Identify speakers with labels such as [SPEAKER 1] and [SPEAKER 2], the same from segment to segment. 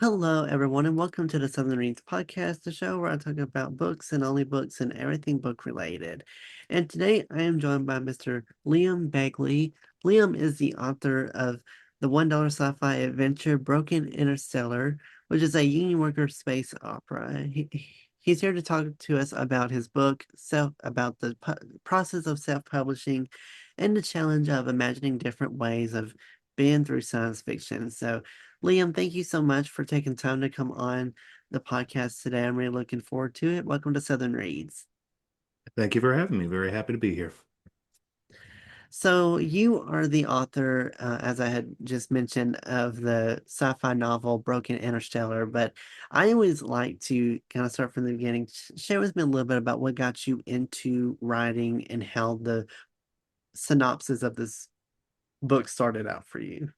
[SPEAKER 1] Hello, everyone, and welcome to the Southern Reads Podcast, the show where I talk about books and only books and everything book related. And today I am joined by Mr. Liam Bagley. Liam is the author of the $1 sci-fi adventure Broken Interstellar, which is a union worker space opera. He's here to talk to us about his book, about the process of self-publishing and the challenge of imagining different ways of being through science fiction. So, Liam, thank you so much for taking time to come on the podcast today. I'm really looking forward to it. Welcome to Southern Reads.
[SPEAKER 2] Thank you for having me. Very happy to be here.
[SPEAKER 1] So, you are the author, as I had just mentioned, of the sci-fi novel Broken Interstellar. But I always like to kind of start from the beginning. Share with me a little bit about what got you into writing and how the synopsis of this book started out for you.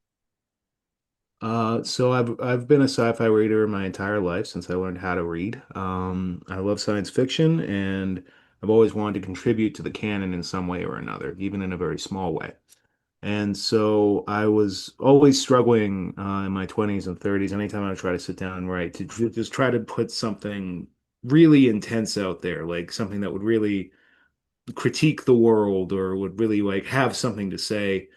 [SPEAKER 2] So I've been a sci-fi reader my entire life since I learned how to read. I love science fiction, and I've always wanted to contribute to the canon in some way or another, even in a very small way. And so I was always struggling in my 20s and 30s, anytime I would try to sit down and write, to just try to put something really intense out there, like something that would really critique the world or would really like have something to say.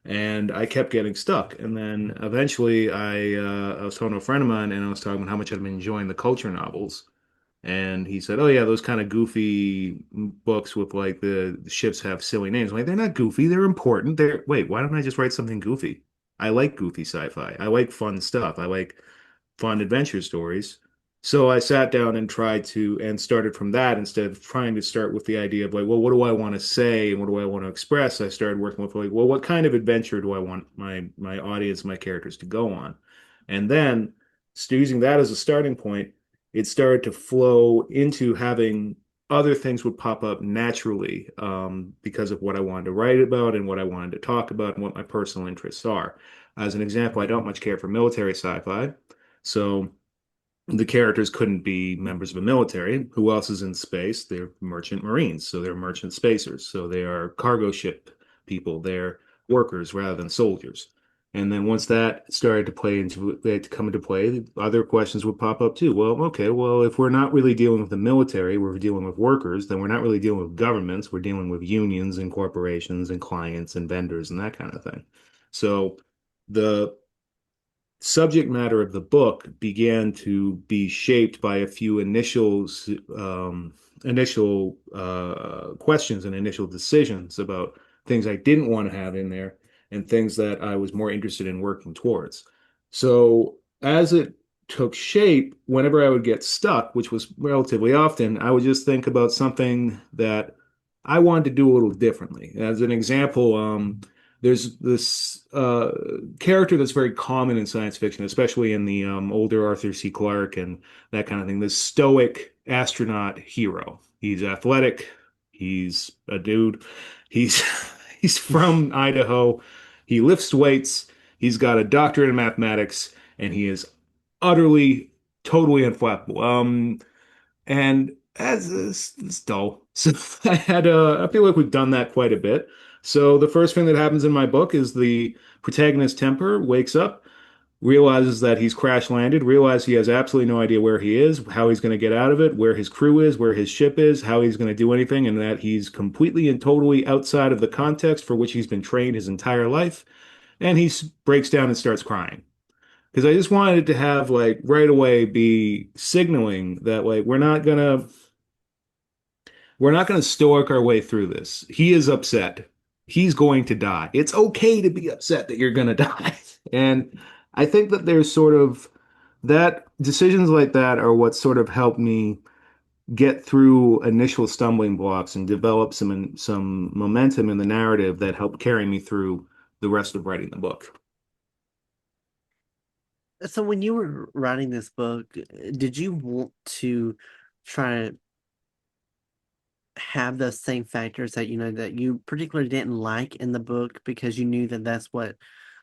[SPEAKER 2] And I kept getting stuck. And then eventually I was talking to a friend of mine and I was talking about how much I'd been enjoying the culture novels. And he said, "Oh yeah, those kind of goofy books with like the ships have silly names." I'm like, they're not goofy, they're important. They're wait, why don't I just write something goofy? I like goofy sci-fi. I like fun stuff. I like fun adventure stories. So I sat down and tried to and started from that instead of trying to start with the idea of like, well, what do I want to say and what do I want to express? I started working with like, well, what kind of adventure do I want my audience, my characters to go on? And then using that as a starting point, it started to flow into having other things would pop up naturally because of what I wanted to write about and what I wanted to talk about and what my personal interests are. As an example, I don't much care for military sci-fi. So the characters couldn't be members of a military. Who else is in space? They're merchant marines, so they're merchant spacers. So they are cargo ship people. They're workers rather than soldiers. And then once that started to play into they had to come into play, other questions would pop up too. Well, okay, well, if we're not really dealing with the military, we're dealing with workers, then we're not really dealing with governments, we're dealing with unions and corporations and clients and vendors and that kind of thing. So the subject matter of the book began to be shaped by a few initial questions and initial decisions about things I didn't want to have in there and things that I was more interested in working towards. So as it took shape, whenever I would get stuck, which was relatively often, I would just think about something that I wanted to do a little differently. As an example, there's this character that's very common in science fiction, especially in the older Arthur C. Clarke and that kind of thing. This stoic astronaut hero. He's athletic. He's a dude. He's he's from Idaho. He lifts weights. He's got a doctorate in mathematics, and he is utterly, totally unflappable. And as it's dull. So I feel like we've done that quite a bit. So the first thing that happens in my book is the protagonist Temper wakes up, realizes that he's crash landed, realizes he has absolutely no idea where he is, how he's going to get out of it, where his crew is, where his ship is, how he's going to do anything, and that he's completely and totally outside of the context for which he's been trained his entire life. And he breaks down and starts crying because I just wanted it to have like right away be signaling that like we're not gonna stoic our way through this. He is upset. He's going to die. It's okay to be upset that you're gonna die. And I think that there's sort of that decisions like that are what sort of helped me get through initial stumbling blocks and develop some momentum in the narrative that helped carry me through the rest of writing the book.
[SPEAKER 1] So, when you were writing this book, did you want to try to have those same factors that that you particularly didn't like in the book because you knew that that's what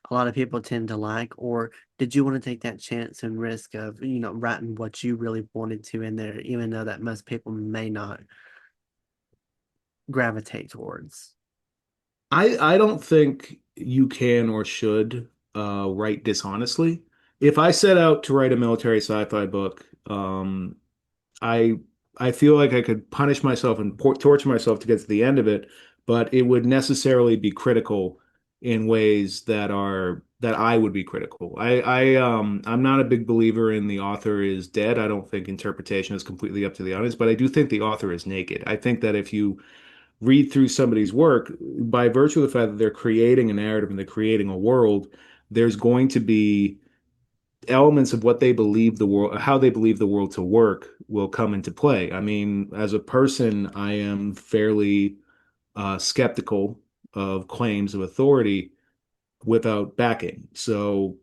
[SPEAKER 1] a lot of people tend to like, or did you want to take that chance and risk of writing what you really wanted to in there, even though that most people may not gravitate towards?
[SPEAKER 2] I don't think you can or should write dishonestly. if I set out to write a military sci-fi book, I I feel like I could punish myself and torture myself to get to the end of it, but it would necessarily be critical in ways that I would be critical. I'm not a big believer in the author is dead. I don't think interpretation is completely up to the audience, but I do think the author is naked. I think that if you read through somebody's work, by virtue of the fact that they're creating a narrative and they're creating a world, there's going to be elements of what they believe the world, how they believe the world to work will come into play. I mean, as a person, I am fairly skeptical of claims of authority without backing. So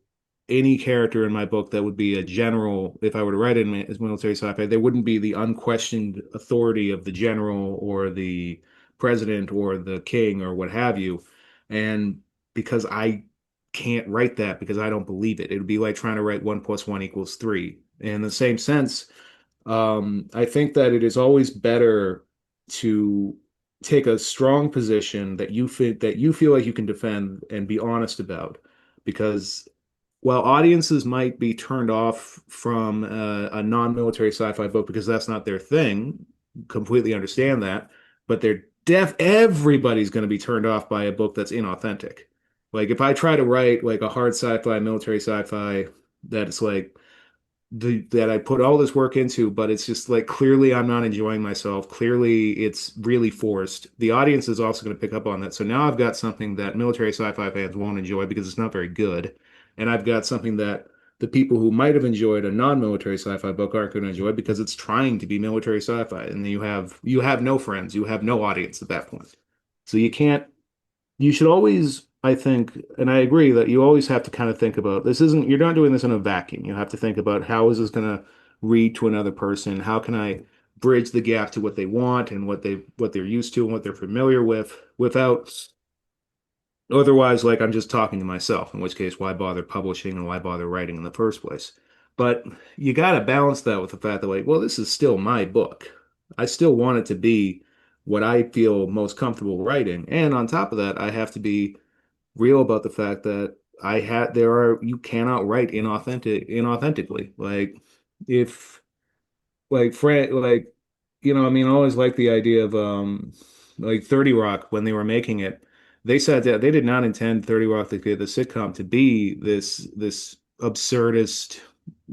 [SPEAKER 2] any character in my book that would be a general, if I were to write it as military sci-fi, there wouldn't be the unquestioned authority of the general or the president or the king or what have you. And because I can't write that because I don't believe it, it would be like trying to write one plus one equals three. In the same sense, I think that it is always better to take a strong position that you feel like you can defend and be honest about, because while audiences might be turned off from a non-military sci-fi book because that's not their thing, completely understand that, but everybody's going to be turned off by a book that's inauthentic. Like if I try to write like a hard sci-fi, military sci-fi that's like that I put all this work into, but it's just like clearly I'm not enjoying myself. Clearly it's really forced. The audience is also going to pick up on that. So now I've got something that military sci-fi fans won't enjoy because it's not very good. And I've got something that the people who might have enjoyed a non-military sci-fi book aren't going to enjoy because it's trying to be military sci-fi. And you have no friends, you have no audience at that point. So you should always, I think, and I agree that you always have to kind of think about this isn't, you're not doing this in a vacuum. You have to think about how is this going to read to another person? How can I bridge the gap to what they want and what they're used to and what they're familiar with without otherwise, like I'm just talking to myself, in which case, why bother publishing and why bother writing in the first place? But you got to balance that with the fact that, like, well, this is still my book. I still want it to be what I feel most comfortable writing. And on top of that, I have to be real about the fact that you cannot write inauthentically. Like if like Fran like I mean I always like the idea of like 30 Rock when they were making it. They said that they did not intend 30 Rock the sitcom to be this absurdist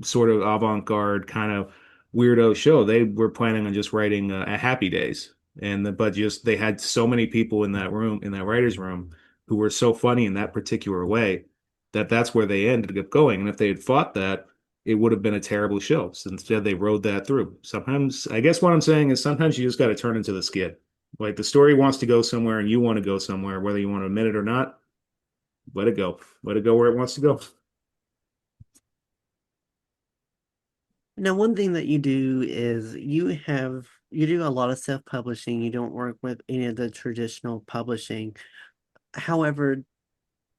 [SPEAKER 2] sort of avant-garde kind of weirdo show. They were planning on just writing a Happy Days, but just they had so many people in that room, in that writer's room, who were so funny in that particular way that that's where they ended up going. And if they had fought that, it would have been a terrible show. So instead, they rode that through. Sometimes, I guess what I'm saying is sometimes you just got to turn into the skid. Like the story wants to go somewhere and you want to go somewhere, whether you want to admit it or not, let it go. Let it go where it wants to go.
[SPEAKER 1] Now, one thing that you do is you do a lot of self-publishing. You don't work with any of the traditional publishing. However,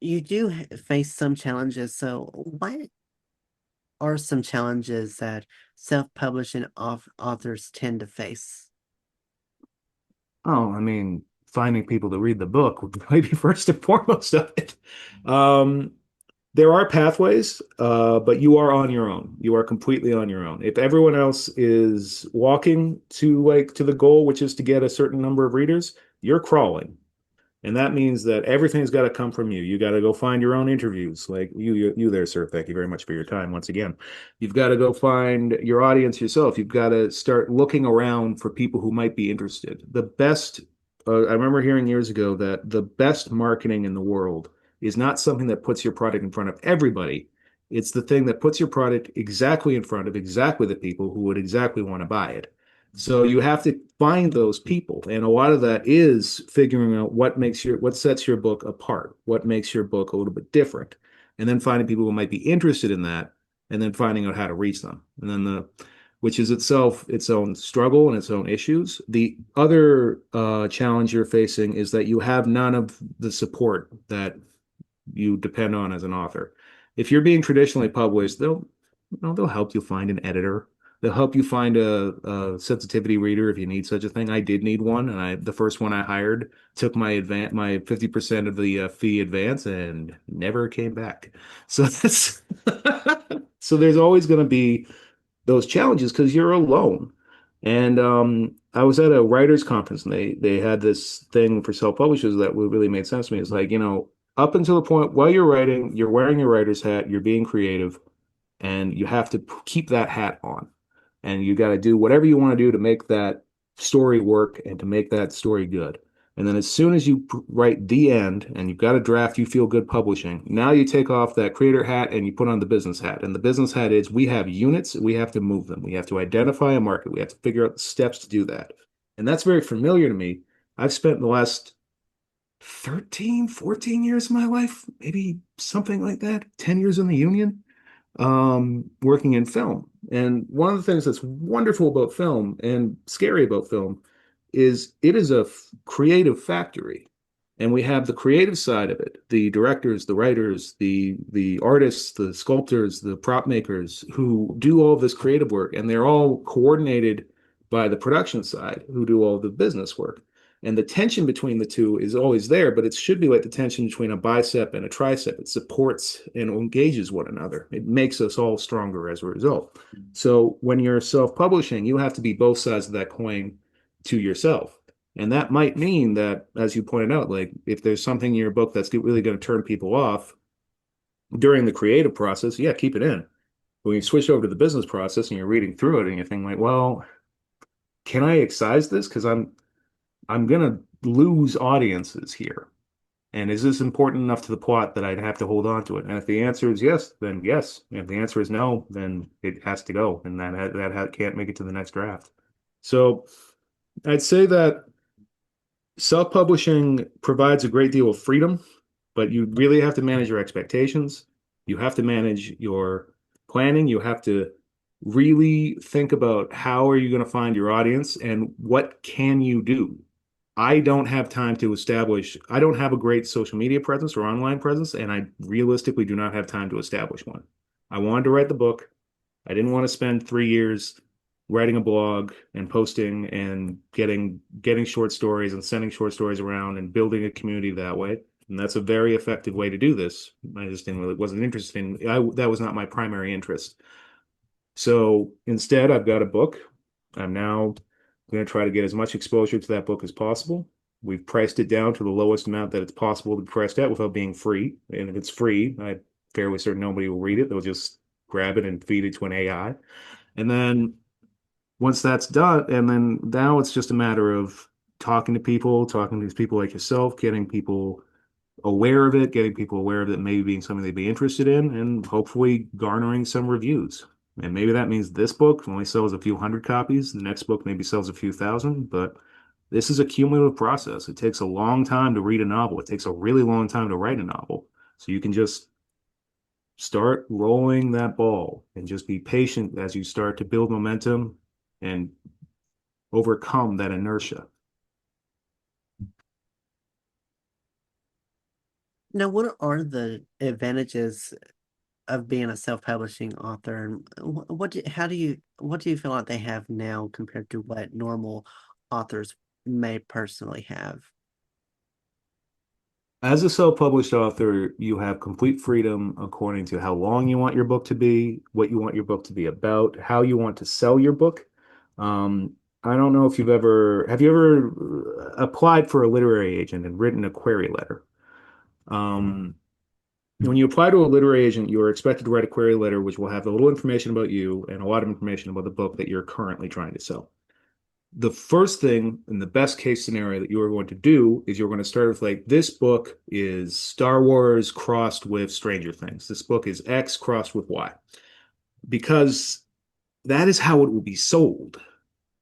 [SPEAKER 1] you do face some challenges. So, what are some challenges that self-publishing authors tend to face?
[SPEAKER 2] Oh, I mean, finding people to read the book would probably be first and foremost of it. Um, there are pathways, but you are on your own. You are completely on your own. If everyone else is walking to the goal, which is to get a certain number of readers, you're crawling. And that means that everything's got to come from you. You got to go find your own interviews. Like you there, sir. Thank you very much for your time once again. You've got to go find your audience yourself. You've got to start looking around for people who might be interested. I remember hearing years ago that the best marketing in the world is not something that puts your product in front of everybody. It's the thing that puts your product exactly in front of exactly the people who would exactly want to buy it. So you have to find those people. And a lot of that is figuring out what sets your book apart, what makes your book a little bit different, and then finding people who might be interested in that, and then finding out how to reach them. And then which is itself its own struggle and its own issues. The other challenge you're facing is that you have none of the support that you depend on as an author. If you're being traditionally published, they'll help you find an editor. They'll help you find a sensitivity reader if you need such a thing. I did need one, and the first one I hired took my 50% of the fee advance and never came back. So that's so there's always going to be those challenges because you're alone. And I was at a writers conference and they had this thing for self-publishers that really made sense to me. It's like, up until the point while you're writing, you're wearing your writer's hat, you're being creative, and you have to keep that hat on. And you got to do whatever you want to do to make that story work and to make that story good. And then as soon as you write the end and you've got a draft you feel good publishing, now you take off that creator hat and you put on the business hat. And the business hat is we have units, we have to move them. We have to identify a market. We have to figure out the steps to do that. And that's very familiar to me. I've spent the last 13, 14 years of my life, maybe something like that, 10 years in the union, working in film. And one of the things that's wonderful about film and scary about film is it is a creative factory. And we have the creative side of it, the directors, the writers, the artists, the sculptors, the prop makers who do all this creative work, and they're all coordinated by the production side who do all the business work. And the tension between the two is always there, but it should be like the tension between a bicep and a tricep. It supports and engages one another. It makes us all stronger as a result. So when you're self-publishing, you have to be both sides of that coin to yourself. And that might mean that, as you pointed out, like if there's something in your book that's really going to turn people off during the creative process, yeah, keep it in. When you switch over to the business process and you're reading through it and you think like, well, can I excise this? Because I'm gonna lose audiences here. And is this important enough to the plot that I'd have to hold on to it? And if the answer is yes, then yes. And if the answer is no, then it has to go, and that can't make it to the next draft. So I'd say that self-publishing provides a great deal of freedom, but you really have to manage your expectations. You have to manage your planning. You have to really think about how are you going to find your audience and what can you do. I don't have time to establish, I don't have a great social media presence or online presence, and I realistically do not have time to establish one. I wanted to write the book. I didn't want to spend 3 years writing a blog and posting and getting short stories and sending short stories around and building a community that way. And that's a very effective way to do this. I just didn't really wasn't interested in that was not my primary interest. So instead, I've got a book. I'm now going to try to get as much exposure to that book as possible. We've priced it down to the lowest amount that it's possible to be priced at without being free. And if it's free, I'm fairly certain nobody will read it. They'll just grab it and feed it to an AI. And then once that's done, and then now it's just a matter of talking to these people like yourself, getting people aware of it, getting people aware of it maybe being something they'd be interested in, and hopefully garnering some reviews. And maybe that means this book only sells a few hundred copies. The next book maybe sells a few thousand, but this is a cumulative process. It takes a long time to read a novel. It takes a really long time to write a novel. So you can just start rolling that ball and just be patient as you start to build momentum and overcome that inertia.
[SPEAKER 1] Now, what are the advantages of being a self-publishing author, and what do you feel like they have now compared to what normal authors may personally have?
[SPEAKER 2] As a self-published author, you have complete freedom according to how long you want your book to be, what you want your book to be about, how you want to sell your book. I don't know if have you ever applied for a literary agent and written a query letter? Um, when you apply to a literary agent, you are expected to write a query letter, which will have a little information about you and a lot of information about the book that you're currently trying to sell. The first thing in the best case scenario that you are going to do is you're going to start with like, this book is Star Wars crossed with Stranger Things. This book is X crossed with Y, because that is how it will be sold.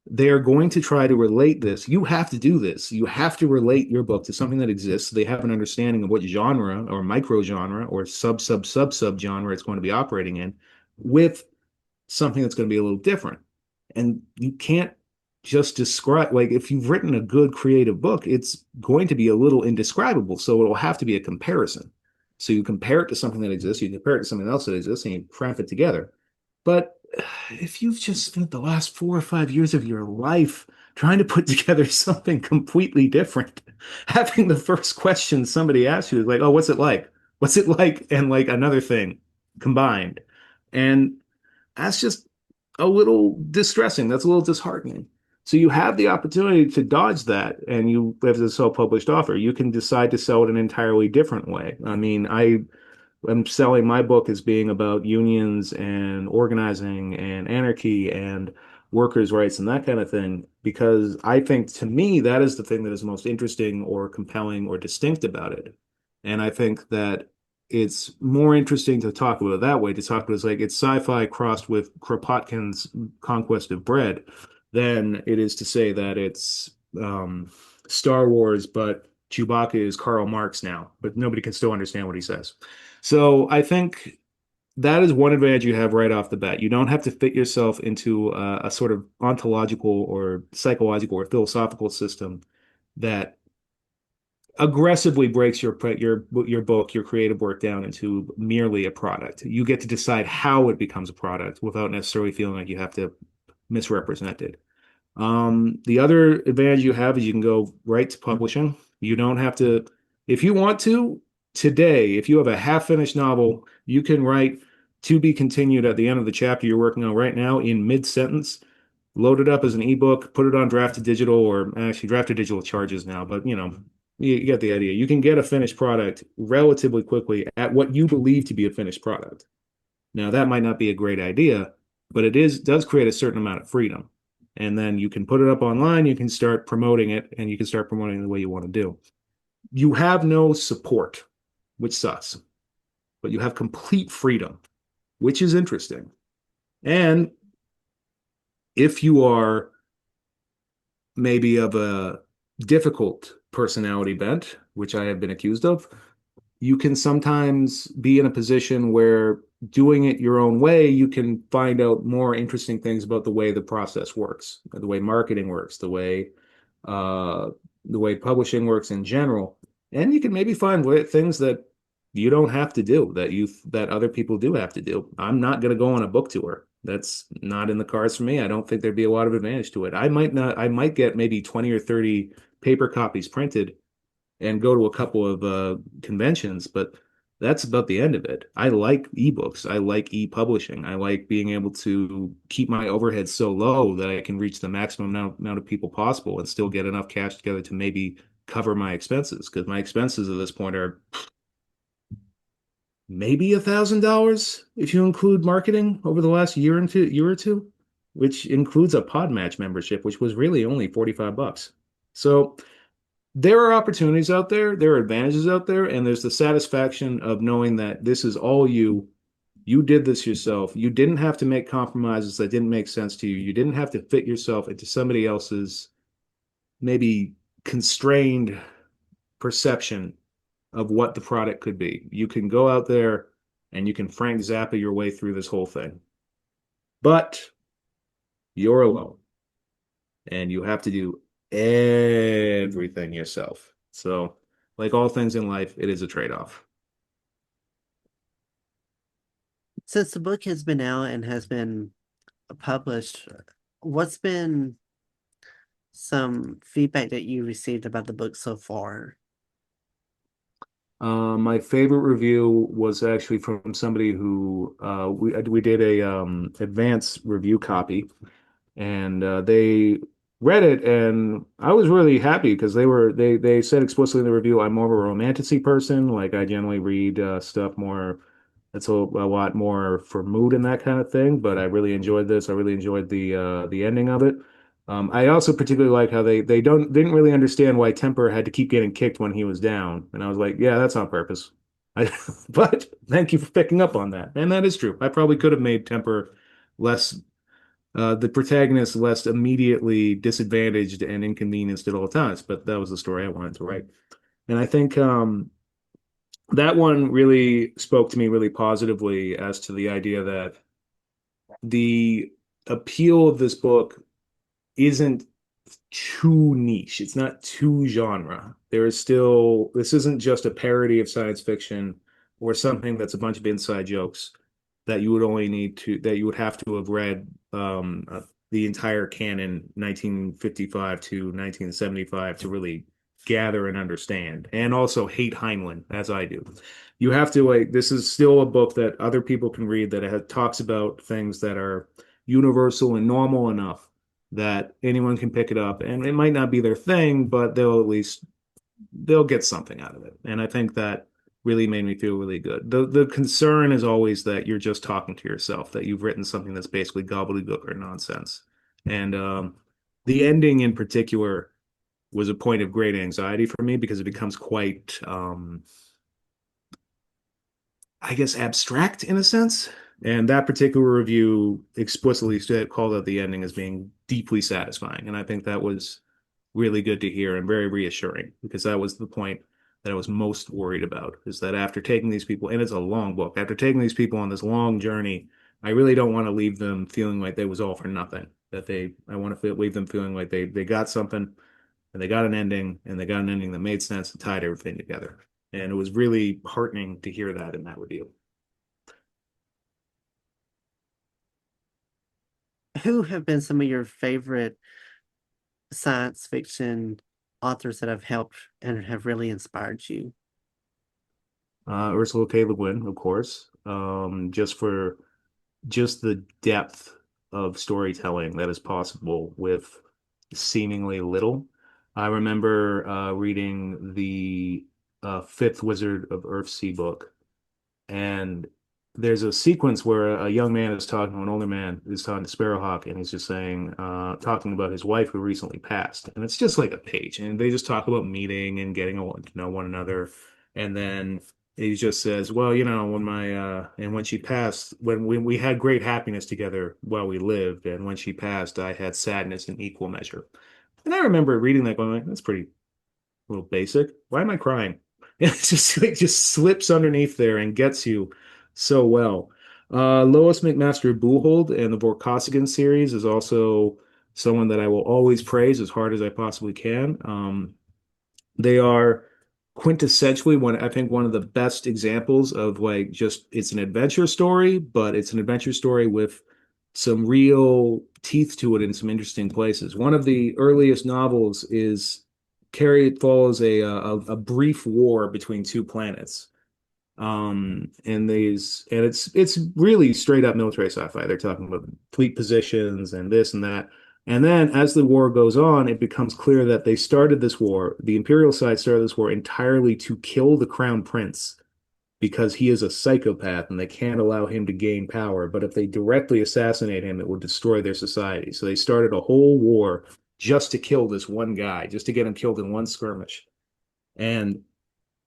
[SPEAKER 2] They are going to try to relate this. You have to do this. You have to relate your book to something that exists. So they have an understanding of what genre or micro genre or sub genre it's going to be operating in, with something that's going to be a little different. And you can't just describe, like, if you've written a good creative book, it's going to be a little indescribable. So it will have to be a comparison. So you compare it to something that exists, you compare it to something else that exists, and you craft it together. But if you've just spent the last 4 or 5 years of your life trying to put together something completely different, having the first question somebody asks you is like, "Oh, what's it like? What's it like?" And like another thing combined. And that's just a little distressing. That's a little disheartening. So you have the opportunity to dodge that, and you have a self-published offer. You can decide to sell it an entirely different way. I mean, I'm selling my book as being about unions and organizing and anarchy and workers' rights and that kind of thing, because I think to me that is the thing that is most interesting or compelling or distinct about it. And I think that it's more interesting to talk about it that way, to talk about it as like it's sci-fi crossed with Kropotkin's Conquest of Bread, than it is to say that it's Star Wars, but Chewbacca is Karl Marx now, but nobody can still understand what he says. So I think that is one advantage you have right off the bat. You don't have to fit yourself into a sort of ontological or psychological or philosophical system that aggressively breaks your book, your creative work down into merely a product. You get to decide how it becomes a product without necessarily feeling like you have to misrepresent it. The other advantage you have is you can go right to publishing. You don't have to, if you want to, today, if you have a half-finished novel, you can write to be continued at the end of the chapter you're working on right now in mid-sentence, load it up as an ebook, put it on draft to digital, or actually draft to digital charges now, but you get the idea. You can get a finished product relatively quickly at what you believe to be a finished product. Now, that might not be a great idea, but does create a certain amount of freedom. And then you can put it up online, you can start promoting it, and you can start promoting it the way you want to do. You have no support, which sucks, but you have complete freedom, which is interesting. And if you are maybe of a difficult personality bent, which I have been accused of, you can sometimes be in a position where doing it your own way, you can find out more interesting things about the way the process works, the way marketing works, uh, the way publishing works in general. And you can maybe find things that you don't have to do that other people do have to do. I'm not going to go on a book tour. That's not in the cards for me. I don't think there'd be a lot of advantage to it. I might get maybe 20 or 30 paper copies printed and go to a couple of conventions, but that's about the end of it. I like ebooks. I like e-publishing. I like being able to keep my overhead so low that I can reach the maximum amount of people possible and still get enough cash together to maybe cover my expenses. Because my expenses at this point are maybe $1,000 if you include marketing over the last year or two, which includes a Podmatch membership, which was really only $45. So there are opportunities out there, there are advantages out there, and there's the satisfaction of knowing that this is all you. You did this yourself. You didn't have to make compromises that didn't make sense to you. You didn't have to fit yourself into somebody else's maybe constrained perception of what the product could be. You can go out there and you can Frank Zappa your way through this whole thing. But you're alone and you have to do everything yourself. So, like all things in life, it is a trade-off.
[SPEAKER 1] Since the book has been out and has been published, what's been some feedback that you received about the book so far?
[SPEAKER 2] My favorite review was actually from somebody who we did a advanced review copy, and they read it, and I was really happy because they said explicitly in the review, I'm more of a romanticy person. Like I generally read stuff more that's a lot more for mood and that kind of thing. But I really enjoyed this. I really enjoyed the ending of it. I also particularly like how they didn't really understand why Temper had to keep getting kicked when he was down, and I was like, yeah, that's on purpose. I, but thank you for picking up on that, and that is true. I probably could have made Temper less the protagonist less immediately disadvantaged and inconvenienced at all times. But that was the story I wanted to write. And I think that one really spoke to me really positively as to the idea that the appeal of this book isn't too niche. It's not too genre. This isn't just a parody of science fiction or something that's a bunch of inside jokes. that you would only need to that you would have to have read the entire canon 1955 to 1975 to really gather and understand, and also hate Heinlein as I do. You have to like this is still a book that other people can read that talks about things that are universal and normal enough that anyone can pick it up, and it might not be their thing, but they'll get something out of it. And I think that really made me feel really good. The concern is always that you're just talking to yourself, that you've written something that's basically gobbledygook or nonsense. And the ending in particular was a point of great anxiety for me because it becomes quite, I guess, abstract in a sense. And that particular review explicitly called out the ending as being deeply satisfying. And I think that was really good to hear and very reassuring because that was the point that I was most worried about is that after taking these people, and it's a long book, after taking these people on this long journey, I really don't want to leave them feeling like they was all for nothing. I want to leave them feeling like they got something and they got an ending and they got an ending that made sense and tied everything together. And it was really heartening to hear that in that review.
[SPEAKER 1] Who have been some of your favorite science fiction authors that have helped and have really inspired you?
[SPEAKER 2] Ursula K. Le Guin, of course, just the depth of storytelling that is possible with seemingly little. I remember reading the Fifth Wizard of Earthsea book, and there's a sequence where a young man is talking to an older man who's talking to Sparrowhawk, and he's just saying, talking about his wife who recently passed. And it's just like a page, and they just talk about meeting and getting to know one another. And then he just says, well, and when she passed, when we had great happiness together while we lived, and when she passed, I had sadness in equal measure. And I remember reading that going, like, that's pretty a little basic. Why am I crying? It just slips underneath there and gets you so well. Lois McMaster Buchholz and the Vorkosigan series is also someone that I will always praise as hard as I possibly can. They are quintessentially I think one of the best examples of like just it's an adventure story, but it's an adventure story with some real teeth to it in some interesting places. One of the earliest novels is Carrie. It follows a brief war between two planets. And it's really straight up military sci-fi. They're talking about fleet positions and this and that. And then as the war goes on, it becomes clear that they started this war, the Imperial side started this war entirely to kill the Crown Prince because he is a psychopath and they can't allow him to gain power. But if they directly assassinate him, it would destroy their society. So they started a whole war just to kill this one guy, just to get him killed in one skirmish. And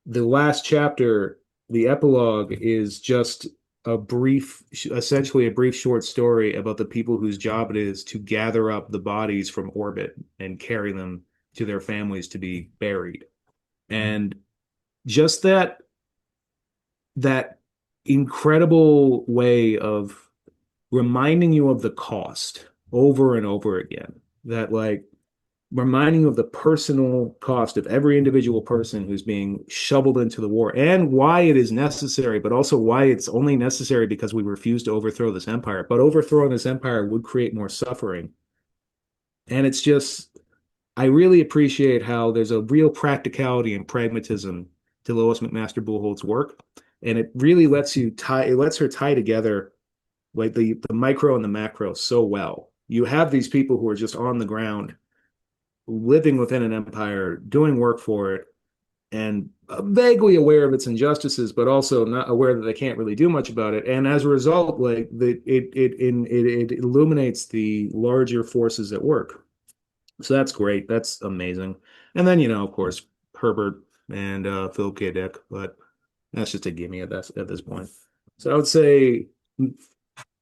[SPEAKER 2] the last chapter, the epilogue, is just essentially a brief short story about the people whose job it is to gather up the bodies from orbit and carry them to their families to be buried. And just that incredible way of reminding you of the cost over and over again. That like reminding you of the personal cost of every individual person who's being shoveled into the war and why it is necessary, but also why it's only necessary because we refuse to overthrow this empire. But overthrowing this empire would create more suffering. And it's just, I really appreciate how there's a real practicality and pragmatism to Lois McMaster Buchholz's work. And it really it lets her tie together like the micro and the macro so well. You have these people who are just on the ground living within an empire, doing work for it, and vaguely aware of its injustices, but also not aware that they can't really do much about it. And as a result, it illuminates the larger forces at work. So that's great. That's amazing. And then of course, Herbert and Phil K. Dick, but that's just a gimme at this point. So I would say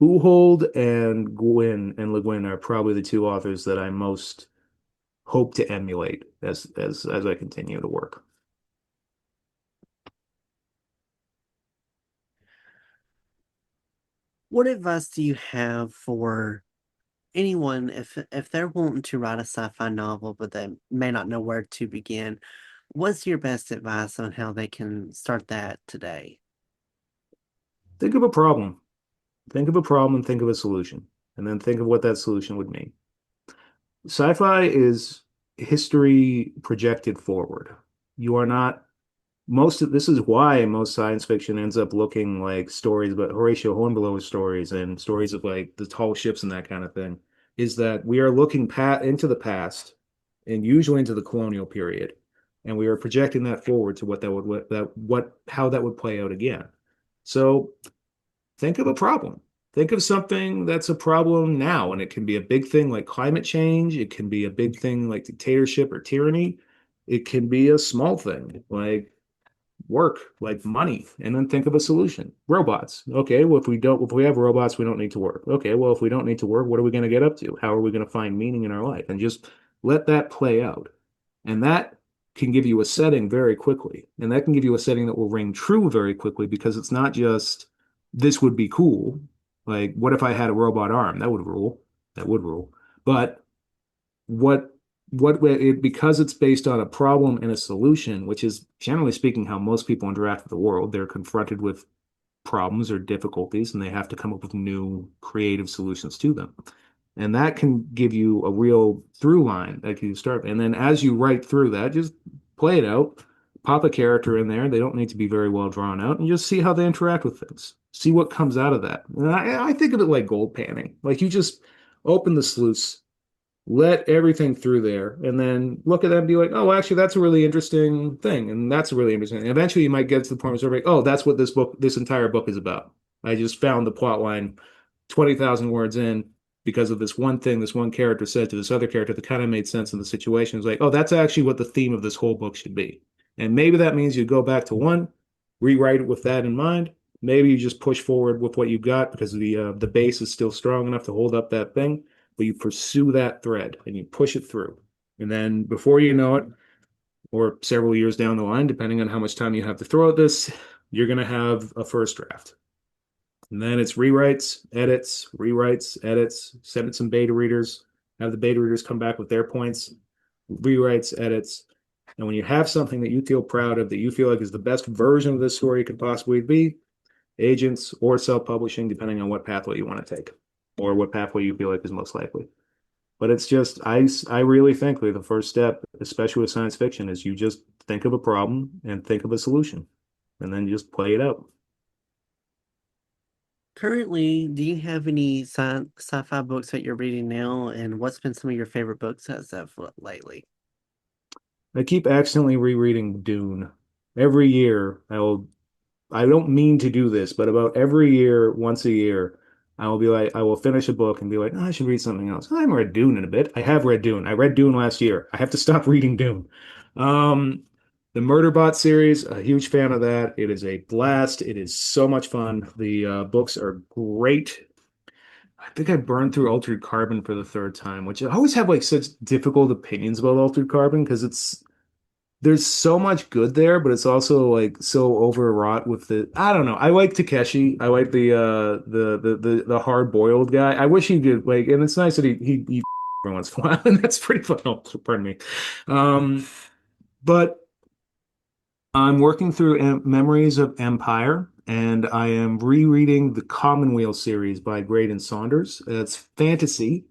[SPEAKER 2] Buchholz and Gwyn and Le Guin are probably the two authors that I most hope to emulate as I continue to work.
[SPEAKER 1] What advice do you have for anyone if they're wanting to write a sci-fi novel but they may not know where to begin? What's your best advice on how they can start that today?
[SPEAKER 2] Think of a problem. Think of a problem and think of a solution, and then think of what that solution would mean. Sci-fi is history projected forward. You are not most of this is why most science fiction ends up looking like stories about Horatio Hornblower's stories and stories of like the tall ships and that kind of thing, is that we are looking into the past and usually into the colonial period, and we are projecting that forward to what how that would play out again. So think of a problem. Think of something that's a problem now, and it can be a big thing like climate change. It can be a big thing like dictatorship or tyranny. It can be a small thing like work, like money, and then think of a solution. Robots. Okay, well, if we have robots, we don't need to work. Okay, well, if we don't need to work, what are we going to get up to? How are we going to find meaning in our life? And just let that play out. And that can give you a setting very quickly. And that can give you a setting that will ring true very quickly because it's not just this would be cool. Like, what if I had a robot arm? That would rule. That would rule. But what because it's based on a problem and a solution, which is generally speaking how most people interact with the world. They're confronted with problems or difficulties and they have to come up with new creative solutions to them. And that can give you a real through line that you start. And then as you write through that, just play it out, pop a character in there. They don't need to be very well drawn out, and just see how they interact with things. See what comes out of that. And I think of it like gold panning. Like you just open the sluice, let everything through there, and then look at that and be like, oh, actually, that's a really interesting thing, and that's a really interesting. And eventually, you might get to the point where you're like, oh, that's what this entire book is about. I just found the plot line 20,000 words in because of this one thing this one character said to this other character that kind of made sense in the situation. It's like, oh, that's actually what the theme of this whole book should be. And maybe that means you go back to one, rewrite it with that in mind. Maybe you just push forward with what you got because the base is still strong enough to hold up that thing, but you pursue that thread and you push it through. And then before you know it, or several years down the line, depending on how much time you have to throw at this, you're going to have a first draft. And then it's rewrites, edits, send it some beta readers, have the beta readers come back with their points, rewrites, edits. And when you have something that you feel proud of, that you feel like is the best version of this story could possibly be, agents or self-publishing, depending on what pathway you want to take or what pathway you feel like is most likely. But it's just, I really think like the first step, especially with science fiction, is you just think of a problem and think of a solution and then just play it out.
[SPEAKER 1] Currently, do you have any sci-fi books that you're reading now, and what's been some of your favorite books as of lately?
[SPEAKER 2] I keep accidentally rereading Dune. Every year, I don't mean to do this, but about every year, once a year, I will be like, I will finish a book and be like, oh, I should read something else. I haven't read Dune in a bit. I have read Dune. I read Dune last year. I have to stop reading Dune. Um, the Murderbot series, a huge fan of that. It is a blast. It is so much fun. The books are great. I think I burned through Altered Carbon for the third time, which I always have like such difficult opinions about Altered Carbon because it's there's so much good there, but it's also like so overwrought with the I don't know. I like Takeshi. I like the hard boiled guy. I wish he did like, and it's nice that he every once in a while, and that's pretty fun. Oh, pardon me. Um, but I'm working through Memories of Empire, and I am rereading the Commonweal series by Graydon Saunders. It's fantasy.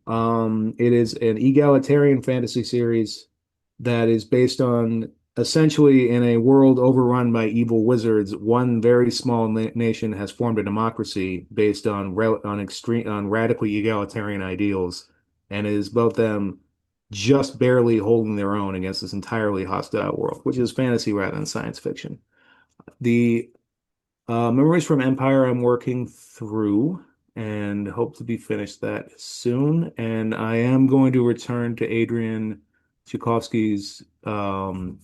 [SPEAKER 2] It is an egalitarian fantasy series that is based on essentially in a world overrun by evil wizards, one very small nation has formed a democracy based on radically egalitarian ideals, and it is both them just barely holding their own against this entirely hostile world, which is fantasy rather than science fiction. The Memories from Empire I'm working through and hope to be finished that soon. And I am going to return to Adrian Tchaikovsky's Final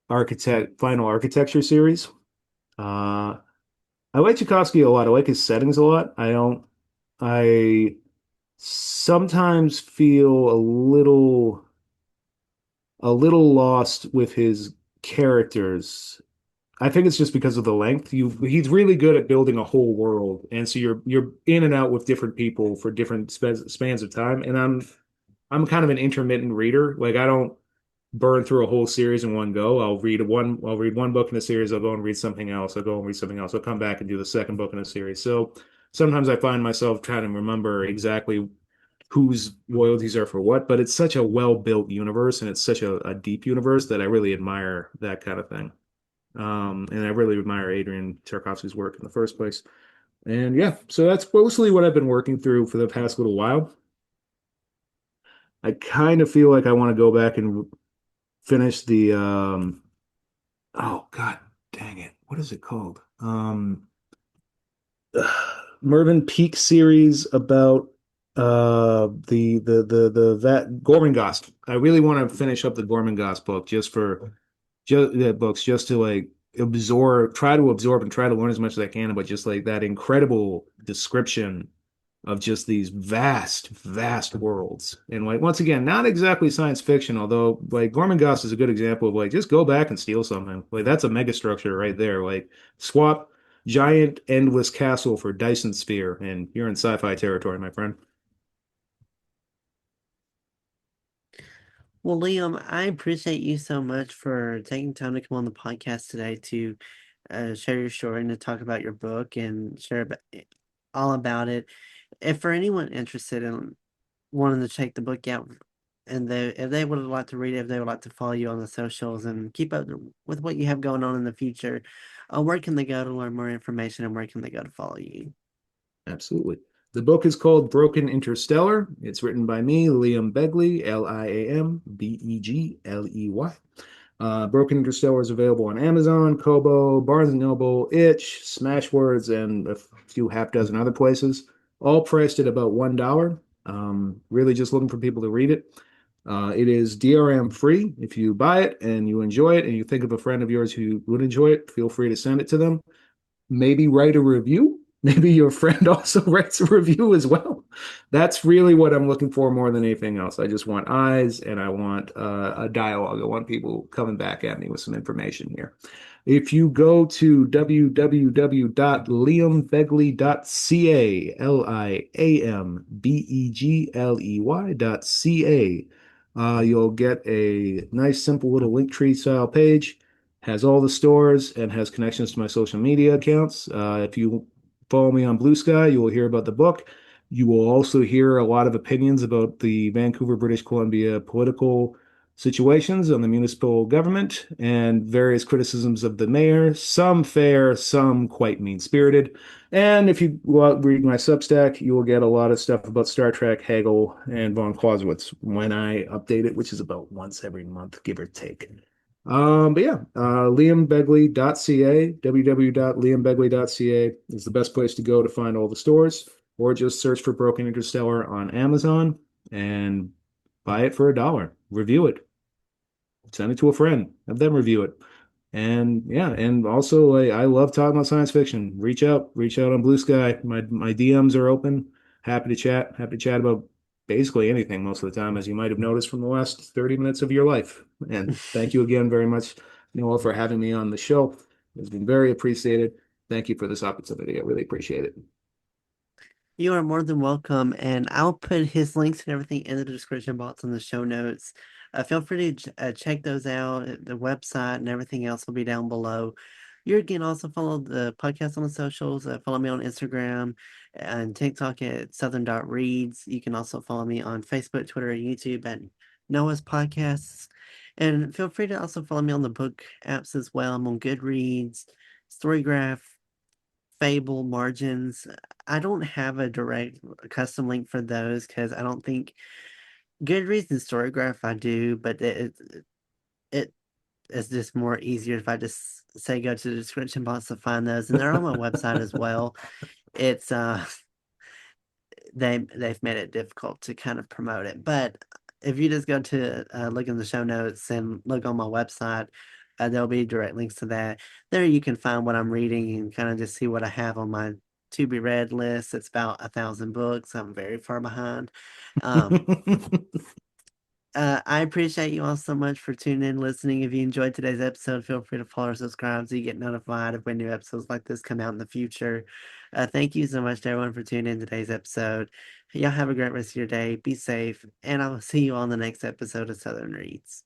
[SPEAKER 2] Architecture series. Uh, I like Tchaikovsky a lot. I like his settings a lot. I sometimes feel a little lost with his characters. I think it's just because of the length. He's really good at building a whole world, and so you're in and out with different people for different spans of time. And I'm kind of an intermittent reader. Like I don't burn through a whole series in one go. I'll read one book in a series, I'll go and read something else. I'll go and read something else. I'll come back and do the second book in a series. So sometimes I find myself trying to remember exactly whose royalties are for what, but it's such a well-built universe and it's such a deep universe that I really admire that kind of thing. And I really admire Adrian Tarkovsky's work in the first place. And yeah, so that's mostly what I've been working through for the past little while. I kind of feel like I want to go back and finish the oh God dang it. What is it called? Mervyn Peake series about the that Gormenghast. I really want to finish up the Gormenghast book just that books just to like absorb and try to learn as much as I can about just like that incredible description of just these vast worlds. And like once again, not exactly science fiction, although like Gormenghast is a good example of like just go back and steal something. Like that's a mega structure right there. Like swap giant endless castle for Dyson sphere, and you're in sci-fi territory, my friend.
[SPEAKER 1] Well, Liam, I appreciate you so much for taking time to come on the podcast today to share your story and to talk about your book and share all about it. If for anyone interested in wanting to check the book out and if they would like to read it, if they would like to follow you on the socials and keep up with what you have going on in the future, where can they go to learn more information and where can they go to follow you?
[SPEAKER 2] Absolutely. The book is called Broken Interstellar. It's written by me, Liam Begley, Liambegley. Broken Interstellar is available on Amazon, Kobo, Barnes& and Noble, Itch, Smashwords, and a few half dozen other places. All priced at about $1. Really just looking for people to read it. It is DRM free. If you buy it and you enjoy it and you think of a friend of yours who would enjoy it, feel free to send it to them. Maybe write a review. Maybe your friend also writes a review as well. That's really what I'm looking for more than anything else. I just want eyes and I want a dialogue. I want people coming back at me with some information here. If you go to www.liambegley.ca, liambegley.ca, you'll get a nice, simple little link tree style page, has all the stores and has connections to my social media accounts. If you follow me on Blue Sky, you will hear about the book. You will also hear a lot of opinions about the Vancouver, British Columbia political situations on the municipal government and various criticisms of the mayor, some fair, some quite mean-spirited. And if you go out and read my Substack, you will get a lot of stuff about Star Trek, Hegel, and von Clausewitz when I update it, which is about once every month, give or take. But yeah, liambegley.ca, www.liambegley.ca is the best place to go to find all the stores, or just search for Broken Interstellar on Amazon and buy it for $1. Review it. Send it to a friend. Have them review it. And yeah, and also like I love talking about science fiction. Reach out on Blue Sky. My DMs are open. Happy to chat. Happy to chat about basically anything most of the time, as you might have noticed from the last 30 minutes of your life. And thank you again very much, Noah, for having me on the show. It's been very appreciated. Thank you for this opportunity. I really appreciate it.
[SPEAKER 1] You are more than welcome, and I'll put his links and everything in the description box in the show notes. Feel free to check those out. The website and everything else will be down below. You can also follow the podcast on the socials. Follow me on Instagram and TikTok at southern.reads. You can also follow me on Facebook, Twitter, and YouTube at Noah's Podcasts. And feel free to also follow me on the book apps as well. I'm on Goodreads, Storygraph, Fable, Margins. I don't have a direct custom link for those because I don't think Goodreads and Storygraph I do, but it is just more easier if I just say go to the description box to find those, and they're on my website as well. It's they've made it difficult to kind of promote it. But if you just go to look in the show notes and look on my website, there'll be direct links to that. There you can find what I'm reading and kind of just see what I have on my to be read list. It's about 1,000 books. I'm very far behind. Um, I appreciate you all so much for tuning in, listening. If you enjoyed today's episode, feel free to follow or subscribe so you get notified of when new episodes like this come out in the future. Thank you so much to everyone for tuning in today's episode. Y'all have a great rest of your day. Be safe, and I will see you on the next episode of Southern Reads.